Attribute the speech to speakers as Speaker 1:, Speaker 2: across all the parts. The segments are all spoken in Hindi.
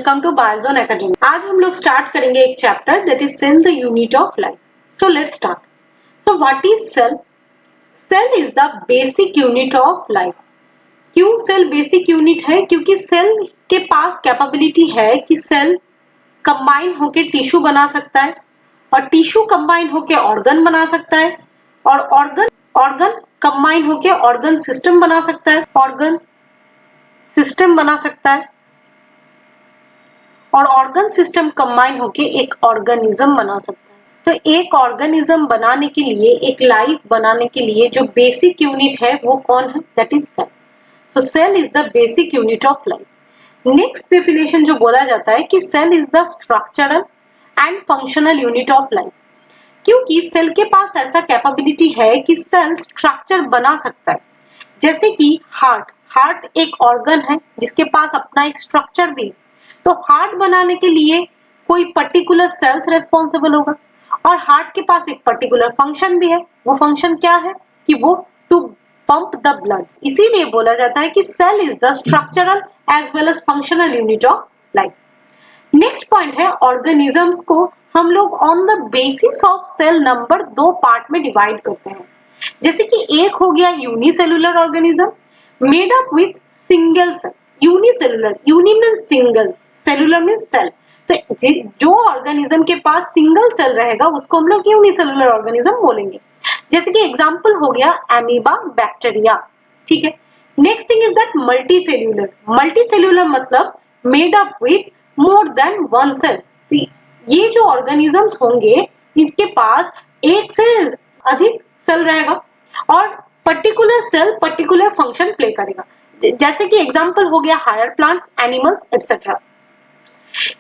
Speaker 1: Welcome to Biozone academy. आज हम लोग स्टार्ट करेंगे एक chapter that is cell the unit of life. So let's start. So what is cell? Cell is the basic unit of life. क्यों सेल बेसिक यूनिट है? क्योंकि सेल के पास कैपेबिलिटी है कि सेल कंबाइन होके टिश्यू बना सकता है और टिश्यू कंबाइन होके ऑर्गन बना सकता है और ऑर्गन कंबाइन होके ऑर्गन सिस्टम बना सकता है, ऑर्गन सिस्टम बना सकता है और ऑर्गन सिस्टम कंबाइन होके एक ऑर्गेनिज्म बना सकता है। तो एक ऑर्गेनिज्म बनाने के लिए, एक लाइफ बनाने के लिए जो बेसिक यूनिट है वो कौन है? That is cell. So cell is the basic unit of life. Next definition जो बोला जाता है कि cell is the structural and functional unit of life, क्योंकि सेल के पास ऐसा कैपेबिलिटी है कि सेल स्ट्रक्चर बना सकता है। जैसे कि हार्ट एक ऑर्गन है जिसके पास अपना एक स्ट्रक्चर भी है। तो हार्ट बनाने के लिए कोई पर्टिकुलर सेल्स रेस्पॉन्सिबल होगा और हार्ट के पास एक पर्टिकुलर फंक्शन भी है। वो फंक्शन क्या है कि वो टू पंप द ब्लड। इसीलिए बोला जाता है कि cell is the structural as well as functional unit of life. Next point है ऑर्गेनिजम्स को हम लोग on the basis of cell number दो पार्ट में डिवाइड करते हैं। जैसे कि एक हो गया unicellular organism made up with single cell. Unicellular, uni means single, cellular means cell. तो जो ऑर्गेनिज्म के पास सिंगल सेल रहेगा उसको हम लोग यूनिसेलुलर ऑर्गेनिज्म बोलेंगे। जैसे कि एग्जांपल हो गया एमीबा, बैक्टीरिया। ठीक है। Next thing is that multicellular. Multicellular मतलब made up with more than one cell. ये जो ऑर्गेनिजम्स होंगे इसके पास एक से अधिक सेल रहेगा और particular cell particular function play करेगा। जैसे कि एग्जांपल हो गया higher plants, animals etcetera.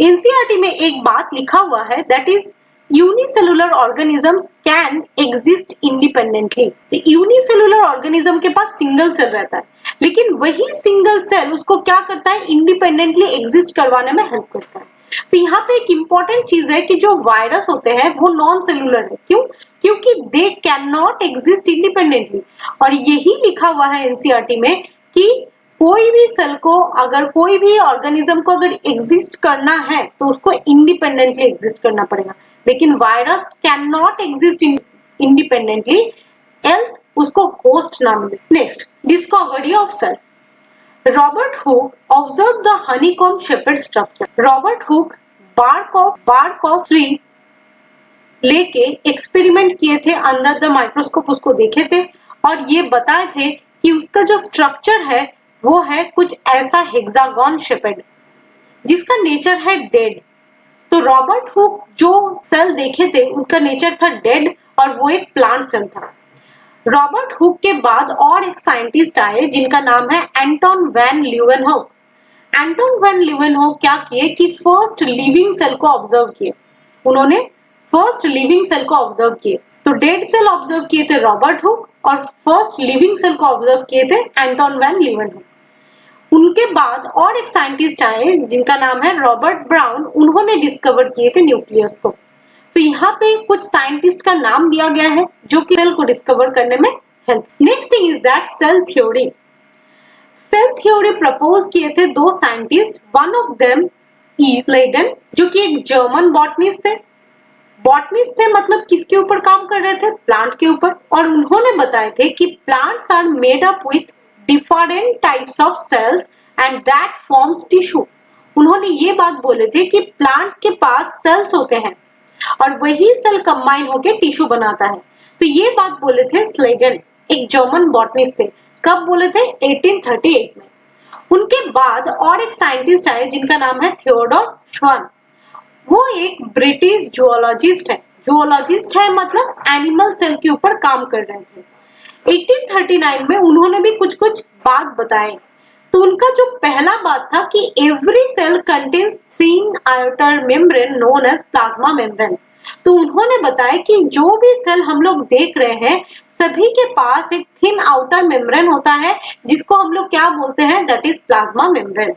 Speaker 1: NCERT में एक बात लिखा हुआ है that is unicellular organisms can exist independently. Unicellular organism के पास सिंगल सेल रहता है, लेकिन वही सिंगल सेल उसको क्या करता है? इंडिपेंडेंटली एग्जिस्ट करवाने में हेल्प करता है। तो यहाँ पे एक इंपॉर्टेंट चीज है कि जो वायरस होते हैं वो नॉन सेलुलर है। क्यों? क्योंकि they can not exist independently. और यही लिखा हुआ है एनसीईआरटी में कि कोई भी सेल को, अगर कोई भी ऑर्गेनिज्म को अगर एग्जिस्ट करना है तो उसको इंडिपेंडेंटली एग्जिस्ट करना पड़ेगा, लेकिन virus can not exist independently, else उसको होस्ट ना मिले। Next, discovery of cell. Robert Hooke observe the honeycomb shaped structure. Robert Hooke bark of tree लेके एक्सपेरिमेंट किए थे, अंडर द माइक्रोस्कोप उसको देखे थे और ये बताए थे कि उसका जो स्ट्रक्चर है वो है कुछ ऐसा हेक्सागन शेपेड जिसका नेचर है डेड। तो रॉबर्ट हुक जो सेल देखे थे उनका नेचर था डेड और वो एक प्लांट सेल था। रॉबर्ट हुक के बाद और एक साइंटिस्ट आए जिनका नाम है एंटोन वैन ल्यूवेनहोक। एंटोन वैन ल्यूवेनहोक क्या किए कि फर्स्ट लिविंग सेल को ऑब्जर्व किए। उन्होंने फर्स्ट लिविंग सेल को ऑब्जर्व किए। तो डेड सेल ऑब्जर्व किए थे रॉबर्ट हुक और फर्स्ट लिविंग सेल को ऑब्जर्व किए थे एंटोन वैन ल्यूवेनहोक। उनके बाद और एक साइंटिस्ट आए जिनका नाम है रॉबर्ट ब्राउन। उन्होंने डिस्कवर किए थे न्यूक्लियस को। तो यहाँ पे कुछ साइंटिस्ट का नाम दिया गया है जो कि सेल को डिस्कवर करने में help. Next thing is that cell theory. Cell theory propose किए थे दो scientist. One of them is लेगन, जो कि एक जर्मन बॉटनिस्ट थे। बॉटनिस्ट थे मतलब किसके ऊपर काम कर रहे थे? प्लांट के ऊपर। और उन्होंने बताए थे कि plants are made up with different types of cells and that forms tissue. उन्होंने ये बात बोले थे कि प्लांट के पास सेल्स होते हैं और वही सेल कंबाइन होकर टिश्यू बनाता है। तो ये बात बोले थे स्लेगन, एक जर्मन बॉटनिस्ट थे। कब बोले थे? 1838 में। उनके बाद और एक साइंटिस्ट आए जिनका नाम है थियोडोर श्वान। वो एक ब्रिटिश जूलॉजिस्ट है। जूलॉजिस्ट है मतलब एनिमल सेल के ऊपर काम कर रहे थे। 1839 में उन्होंने भी कुछ बात बताए। तो उनका जो पहला बात था कि every cell contains thin outer membrane known as plasma membrane. तो उन्होंने बताया कि जो भी सेल हम लोग देख रहे हैं सभी के पास एक थिन आउटर मेम्ब्रेन होता है जिसको हम लोग क्या बोलते हैं? That is plasma membrane.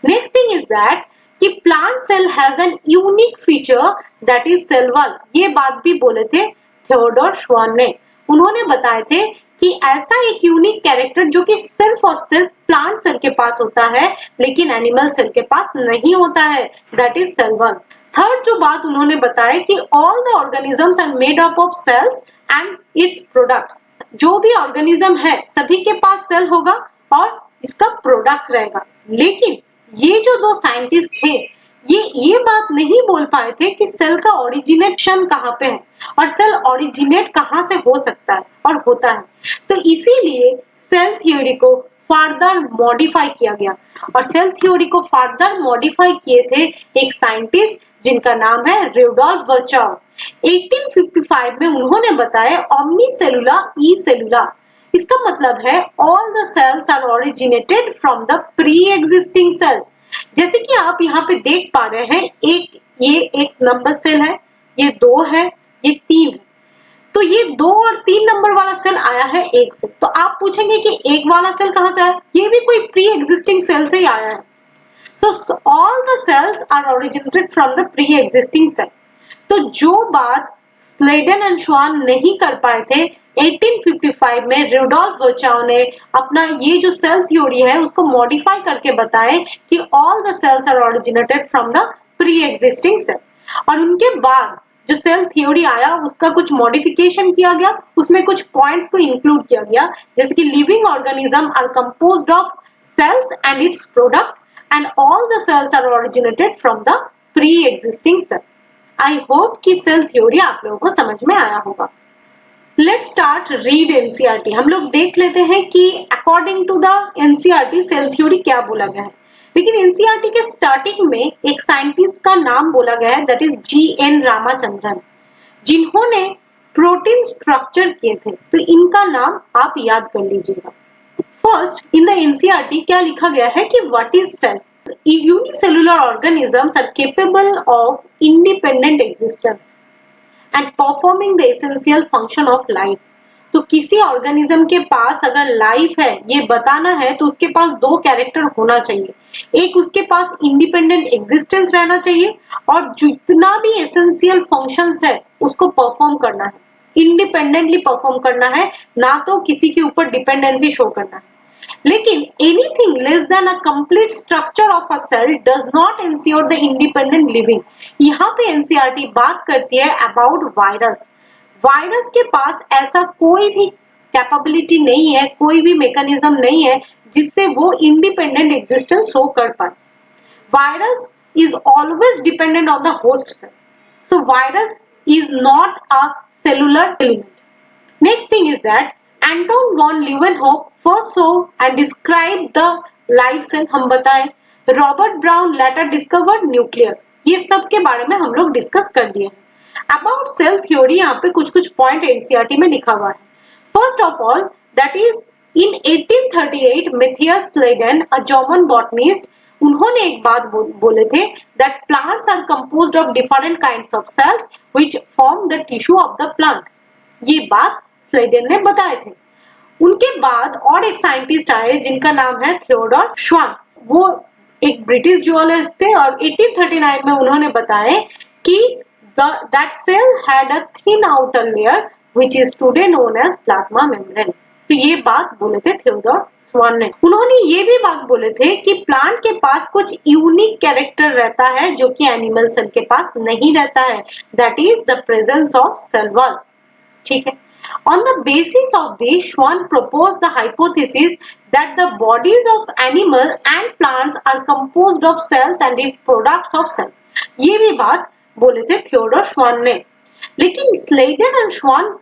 Speaker 1: Next thing is that कि plant cell has an unique feature that is cell wall. ये बात भी बोले थे थियोडोर श्वान ने। उन्होंने बताए थे कि ऐसा एक यूनिक कैरेक्टर जो कि सिर्फ और सिर्फ प्लांट सेल के पास होता है लेकिन एनिमल सेल के पास नहीं होता है, that is cell one. Third जो बात उन्होंने बताया कि all the organisms are made up of cells and its products. जो भी ऑर्गेनिज्म है सभी के पास सेल होगा और इसका प्रोडक्ट्स रहेगा। लेकिन ये जो दो साइंटिस्ट थे ये बात नहीं बोल पाए थे कि सेल का ओरिजिनेशन कहाँ पे है और सेल ओरिजिनेट कहाँ से हो सकता है और होता है। तो इसीलिए सेल थ्योरी को फर्दर मॉडिफाई किया गया और सेल थ्योरी को फर्दर मॉडिफाई किए थे एक साइंटिस्ट जिनका नाम है रुडोल्फ वर्चोव। 1855 में उन्होंने बताया ओमनी सेलुला ई सेलुला। इसका मतलब है all the cells are originated from the pre existing cell. जैसे कि आप यहाँ पे देख पा रहे हैं ये एक नंबर सेल है, ये 2 है, ये 3 है। तो ये 2 और 3 नंबर वाला सेल आया है एक से। तो आप पूछेंगे कि एक वाला सेल कहाँ से आया? ये भी कोई प्री एग्जिस्टिंग सेल से ही आया है। So all the cells are originated from the pre-existing cell. तो जो बात स्लेडन एंड श्वान नहीं कर पाए थे 1855 में रुडोल्फ वर्चोव ने अपना ये जो सेल थ्योरी है उसको मॉडिफाई करके बताए कि all the cells are originated from the pre existing cell. और उनके बाद जो सेल थ्योरी आया उसका कुछ मॉडिफिकेशन किया गया, उसमें कुछ पॉइंट्स को इंक्लूड किया गया जैसे कि living organism are composed of cells and its product and all the cells are originated from the pre-existing cell. I hope कि सेल थ्योरी आप लोगों को समझ में आया होगा। Let's start read NCERT। हम लोग देख लेते हैं कि according to the NCERT cell theory क्या बोला गया है। लेकिन NCERT के स्टार्टिंग में एक साइंटिस्ट का नाम बोला गया है दैट इज G.N. रामाचंद्रन, जिन्होंने प्रोटीन स्ट्रक्चर किए थे। तो इनका नाम आप याद कर लीजिएगा। फर्स्ट इन द एनसीईआरटी क्या लिखा गया है कि what is cell? Unicellular organisms are capable of independent existence and performing the essential function of life. तो किसी ऑर्गेनिज्म के पास अगर लाइफ है ये बताना है तो उसके पास 2 कैरेक्टर होना चाहिए। एक उसके पास इंडिपेंडेंट एग्जिस्टेंस रहना चाहिए और जितना भी एसेंशियल फंक्शंस है उसको परफॉर्म करना है, इंडिपेंडेंटली परफॉर्म करना है, ना तो किसी के ऊपर डिपेंडेंसी शो करना है। लेकिन anything less than a complete structure of a cell does not ensure the independent living. यहाँ पे एनसीईआरटी बात करती है अबाउट वायरस। वायरस के पास ऐसा कोई भी कैपेबिलिटी नहीं है, कोई भी मैकेनिज्म नहीं है जिससे वो इंडिपेंडेंट एग्जिस्टेंस शो कर पाए। Virus is always dependent on the host cell. So virus is not a cellular element. Next thing is that Anton von Leeuwenhoek first saw and described the live cell। हम बताएं Robert brown later discovered nucleus। ये सब के बारे में हम लोग डिस्कस कर दिए हैं। About cell theory यहाँ पे कुछ पॉइंट एनसीईआरटी में लिखा हुआ है। First of all, that is in 1838 Matthias Sladen, a German botanist, उन्होंने एक बात बोले थे that plants are composed of different kinds of cells which form the tissue of the plant। ये बात स्लेडन ने बताए थे। उनके बाद और एक साइंटिस्ट आए जिनका नाम है थियोडोर श्वान। वो एक ब्रिटिश जूलॉजिस्ट थे और 1839 में उन्होंने बताया कि that cell had a thin outer layer which is today known as plasma membrane। तो ये बात बोले थे थियोडोर श्वान ने। उन्होंने ये भी बात बोले थे कि प्लांट के पास कुछ यूनिक कैरेक्टर रहता है जो कि एनिमल सेल के पास नहीं रहता है, that is the presence of cell wall. ठीक है। On the basis of this, Schwann proposed the hypothesis that the bodies of animals and plants are composed of cells and is products of cells। ये भी बात बोले थे थियोडोर श्वान ने। लेकिन स्लेडन और श्वान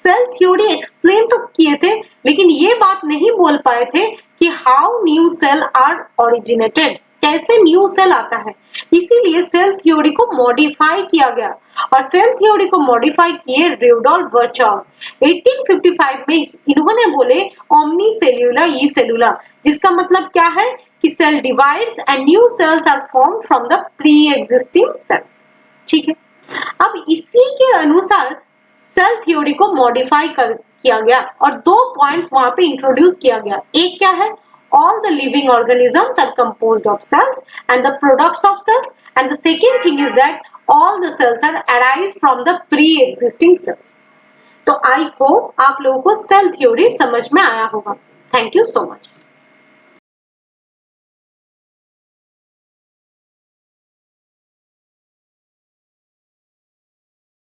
Speaker 1: सेल थ्योरी एक्सप्लेन तो किए थे लेकिन ये बात नहीं बोल पाए थे कि how new cell are originated, कैसे न्यू सेल आता है। इसीलिए सेल थ्योरी को मॉडिफाई किया गया और सेल थ्योरी को मॉडिफाई किए रुडोल्फ वर्चोव। 1855 में इन्होंने बोले ओमनी सेल्यूला ई सेल्यूला, जिसका मतलब क्या है कि cell divides and new cells are formed from the pre existing cells. ठीक है। अब इसी के अनुसार सेल थ्योरी को मॉडिफाई किया गया और 2 पॉइंट्स वहां पे इंट्रोड्यूस किया गया। एक क्या है? all the living organisms are composed of cells and the products of cells, and the second thing is that all the cells are arise from the pre-existing cells। तो आई होप आप लोगों को सेल थ्योरी समझ में आया होगा। Thank you so much.